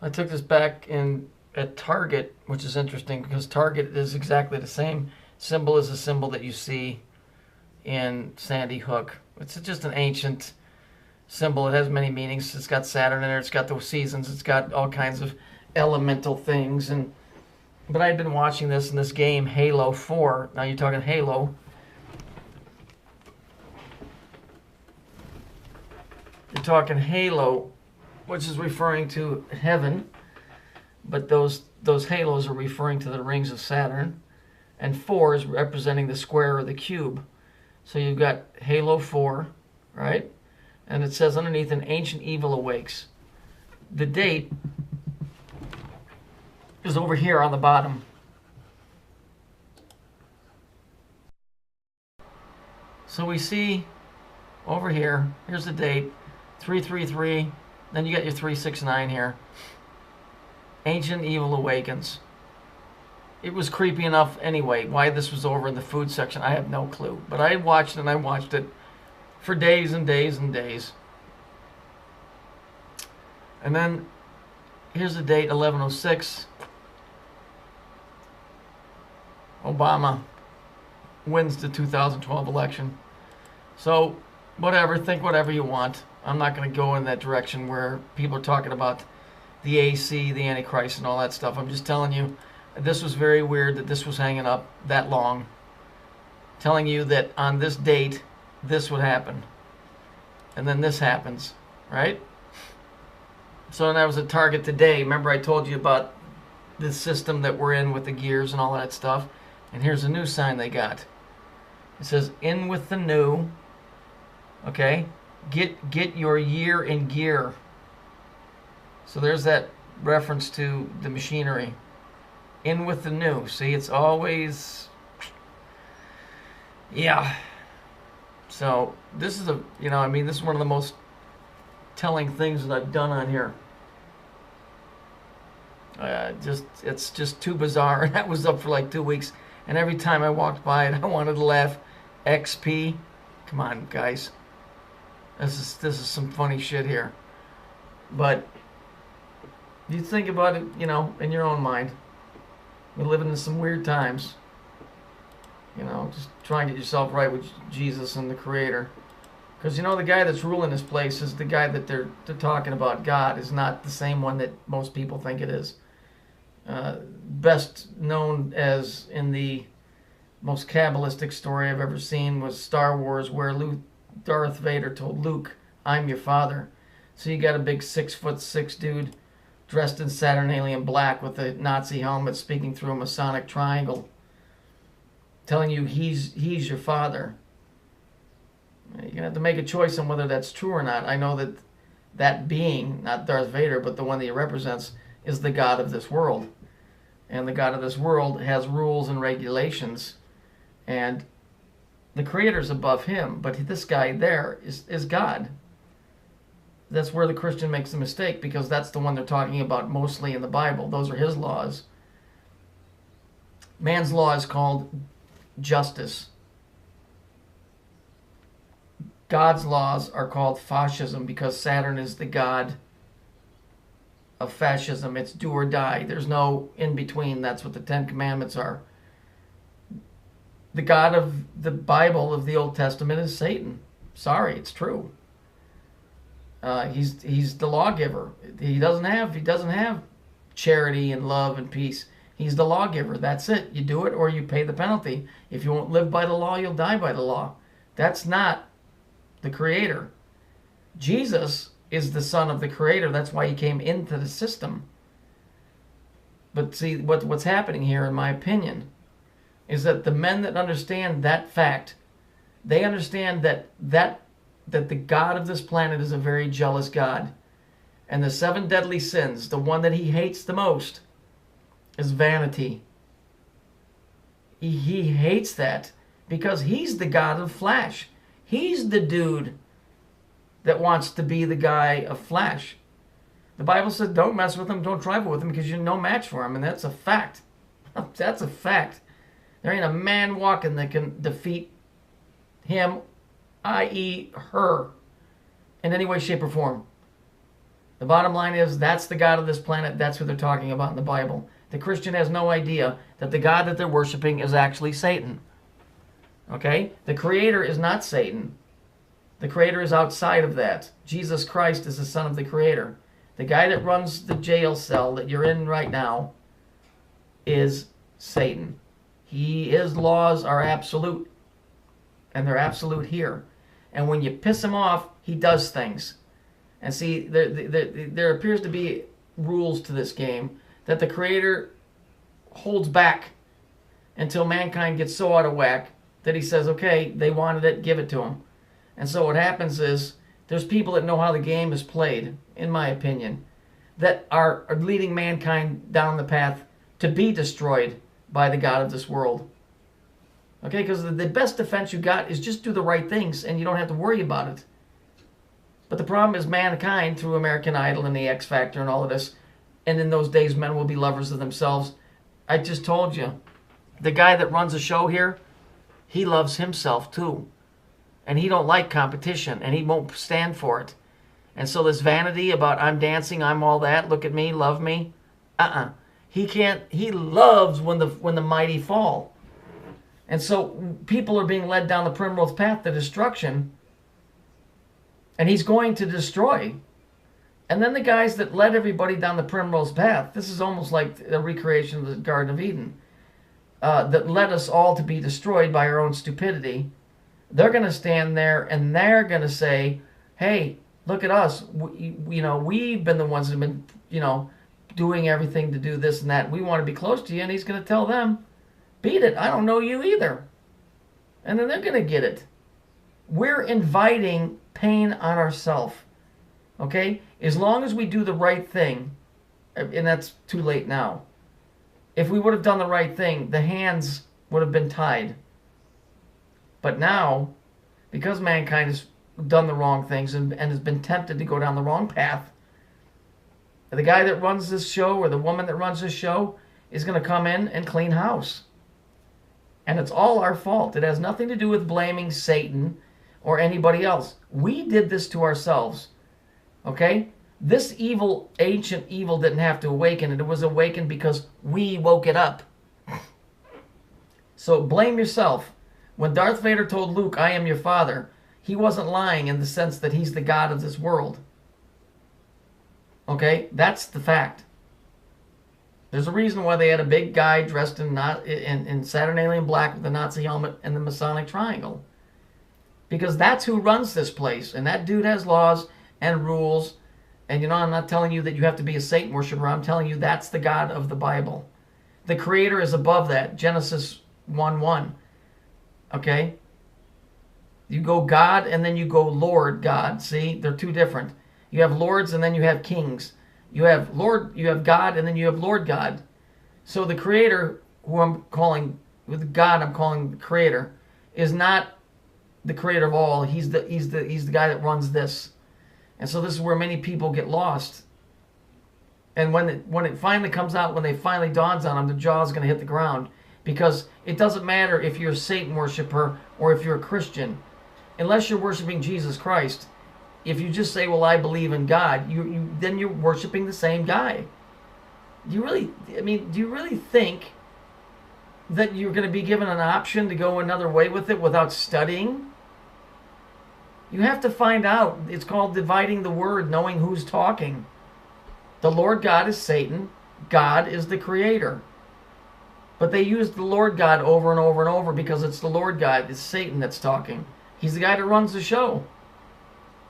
I took this back in at Target, which is interesting because Target is exactly the same symbol as the symbol that you see in Sandy Hook. It's just an ancient symbol. It has many meanings. It's got Saturn in there. It's got the seasons. It's got all kinds of elemental things. But I'd been watching this in this game, Halo 4. Now you're talking Halo. You're talking Halo, which is referring to heaven. But those halos are referring to the rings of Saturn. And 4 is representing the square or the cube. So you've got Halo 4, right? And it says underneath, an ancient evil awakes. The date is over here on the bottom. So we see over here, here's the date, 333, then you got your 369 here. Ancient evil awakens. It was creepy enough anyway. Why this was over in the food section, I have no clue. But I watched it and I watched it for days and days and days. And then here's the date, 1106. Obama wins the 2012 election. So whatever, think whatever you want. I'm not going to go in that direction where people are talking about the AC, the Antichrist, and all that stuff. I'm just telling you, this was very weird that this was hanging up that long. Telling you that on this date, this would happen. And then this happens, right? So then I was at Target today. Remember I told you about the system that we're in with the gears and all that stuff? And here's a new sign they got. It says, in with the new. Okay? Get your year in gear. So there's that reference to the machinery. In with the new. See, it's always... Yeah. So this is this is one of the most telling things that I've done on here. It's just too bizarre. And that was up for like 2 weeks. And every time I walked by it, I wanted to laugh. XP. Come on, guys. This is some funny shit here. But you think about it, in your own mind. We're living in some weird times. Just try and get yourself right with Jesus and the Creator. Because, the guy that's ruling this place is the guy that they're talking about. God is not the same one that most people think it is. Best known as in the most Kabbalistic story I've ever seen was Star Wars, where Darth Vader told Luke, "I'm your father." So you got a big 6'6" dude dressed in Saturnalian black with a Nazi helmet speaking through a Masonic triangle, telling you he's your father. You're going to have to make a choice on whether that's true or not. I know that that being, not Darth Vader, but the one that he represents, is the God of this world. And the God of this world has rules and regulations. And the Creator's above him, but this guy there is God. That's where the Christian makes the mistake, because that's the one they're talking about mostly in the Bible. Those are his laws. Man's law is called justice. God's laws are called fascism, because Saturn is the god of fascism. It's do or die. There's no in between. That's what the Ten Commandments are. The God of the Bible, of the Old Testament, is Satan. Sorry, it's true. He's the lawgiver. He doesn't have charity and love and peace. He's the lawgiver. That's it. You do it or you pay the penalty. If you won't live by the law, you'll die by the law. That's not the Creator. Jesus is the Son of the Creator. That's why he came into the system. But see, what's happening here, in my opinion, is that the men that understand that fact, they understand that the God of this planet is a very jealous God. And the 7 deadly sins, the one that he hates the most, is vanity. He hates that because he's the God of flesh. He's the dude that wants to be the guy of flesh. The Bible says don't mess with him, don't trifle with him, because you're no match for him, and that's a fact. That's a fact. There ain't a man walking that can defeat him, i.e. her, in any way, shape, or form. The bottom line is that's the God of this planet. That's who they're talking about in the Bible. The Christian has no idea that the God that they're worshiping is actually Satan. Okay? The Creator is not Satan. The Creator is outside of that. Jesus Christ is the Son of the Creator. The guy that runs the jail cell that you're in right now is Satan. His laws are absolute. And they're absolute here. And when you piss him off, he does things. And see, there appears to be rules to this game that the Creator holds back until mankind gets so out of whack that he says, okay, they wanted it, give it to them. And so what happens is there's people that know how the game is played, in my opinion, that are leading mankind down the path to be destroyed by the God of this world. Okay, because the best defense you got is just do the right things and you don't have to worry about it. But the problem is mankind, through American Idol and the X Factor and all of this, and in those days men will be lovers of themselves. I just told you, the guy that runs the show here, he loves himself too. And he don't like competition, and he won't stand for it. And so this vanity about I'm dancing, I'm all that, look at me, love me. He can't, he loves when the mighty fall. And so people are being led down the primrose path to destruction. And he's going to destroy. And then the guys that led everybody down the primrose path, this is almost like a recreation of the Garden of Eden, that led us all to be destroyed by our own stupidity. They're going to stand there and they're going to say, hey, look at us. We've been the ones that have been, doing everything to do this and that. We want to be close to you. And he's going to tell them, beat it. I don't know you either. And then they're going to get it. We're inviting pain on ourselves. Okay? As long as we do the right thing, and that's too late now. If we would have done the right thing, the hands would have been tied. But now, because mankind has done the wrong things and has been tempted to go down the wrong path, the guy that runs this show or the woman that runs this show is going to come in and clean house. And it's all our fault. It has nothing to do with blaming Satan or anybody else. We did this to ourselves. Okay? This evil, ancient evil didn't have to awaken. It was awakened because we woke it up. So blame yourself. When Darth Vader told Luke, I am your father, he wasn't lying in the sense that he's the God of this world. Okay? That's the fact. There's a reason why they had a big guy dressed in Saturnalian black with the Nazi helmet and the Masonic triangle. Because that's who runs this place. And that dude has laws and rules. And I'm not telling you that you have to be a Satan worshiper. I'm telling you that's the God of the Bible. The Creator is above that. Genesis 1:1. Okay? You go God and then you go Lord God. See? They're two different. You have lords and then you have kings. You have God and then you have Lord God. So the Creator, who I'm calling, with God I'm calling the Creator, is not the Creator of all. He's the guy that runs this. And so this is where many people get lost. And when it finally comes out, when they finally dawns on them, the jaw's going to hit the ground. Because it doesn't matter if you're a Satan worshiper or if you're a Christian. Unless you're worshiping Jesus Christ. If you just say, well, I believe in God, then you're worshiping the same guy. Do you really think that you're going to be given an option to go another way with it without studying? You have to find out. It's called dividing the word, knowing who's talking. The Lord God is Satan. God is the Creator. But they use the Lord God over and over and over because it's the Lord God. It's Satan that's talking. He's the guy that runs the show.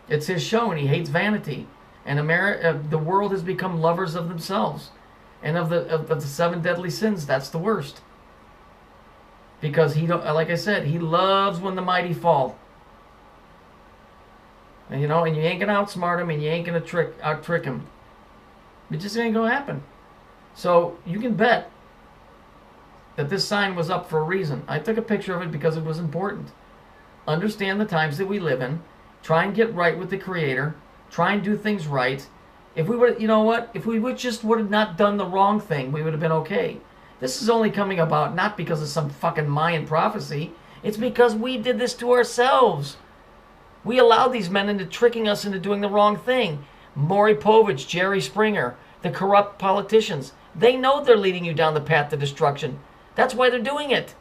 It's his show, and he hates vanity. And the world has become lovers of themselves. And of the 7 deadly sins, that's the worst. Because like I said, he loves when the mighty fall. And you ain't gonna outsmart him, and you ain't gonna out-trick him. It just ain't gonna happen. So you can bet that this sign was up for a reason. I took a picture of it because it was important. Understand the times that we live in. Try and get right with the Creator. Try and do things right. If we would, if we would have not done the wrong thing, we would have been okay. This is only coming about not because of some fucking Mayan prophecy. It's because we did this to ourselves. We allowed these men into tricking us into doing the wrong thing. Maury Povich, Jerry Springer, the corrupt politicians. They know they're leading you down the path to destruction. That's why they're doing it.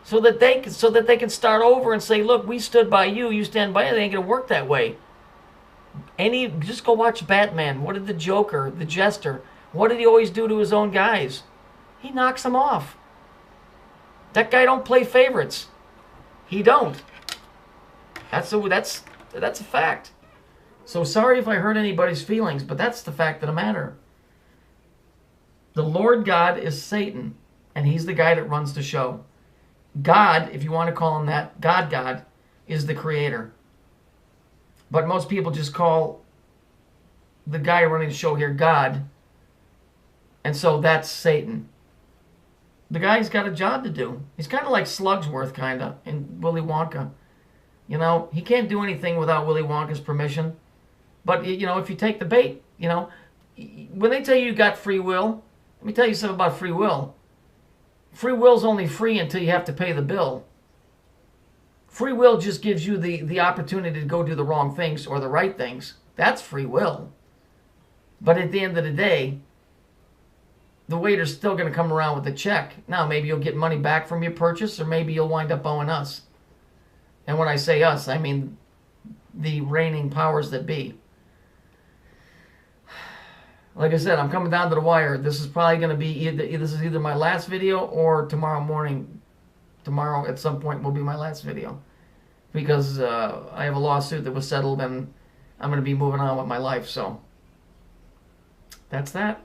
So that they can start over and say, look, we stood by you, you stand by it. It ain't going to work that way. Just go watch Batman. What did the Joker, the Jester, what did he always do to his own guys? He knocks them off. That guy don't play favorites. He don't. That's a fact. So sorry if I hurt anybody's feelings, but that's the fact of the matter. The Lord God is Satan, and he's the guy that runs the show. God, if you want to call him that, God, is the creator. But most people just call the guy running the show here God, and so that's Satan. The guy's got a job to do. He's kind of like Slugsworth, kind of, in Willy Wonka. You know, he can't do anything without Willy Wonka's permission. But, you know, if you take the bait, you know, when they tell you got free will, let me tell you something about free will. Free will's only free until you have to pay the bill. Free will just gives you the opportunity to go do the wrong things or the right things. That's free will. But at the end of the day, the waiter's still going to come around with a check. Now, maybe you'll get money back from your purchase, or maybe you'll wind up owing us. And when I say us, I mean the reigning powers that be. Like I said, I'm coming down to the wire. This is probably going to be either my last video or tomorrow morning. Tomorrow at some point will be my last video. Because I have a lawsuit that was settled and I'm going to be moving on with my life. So that's that.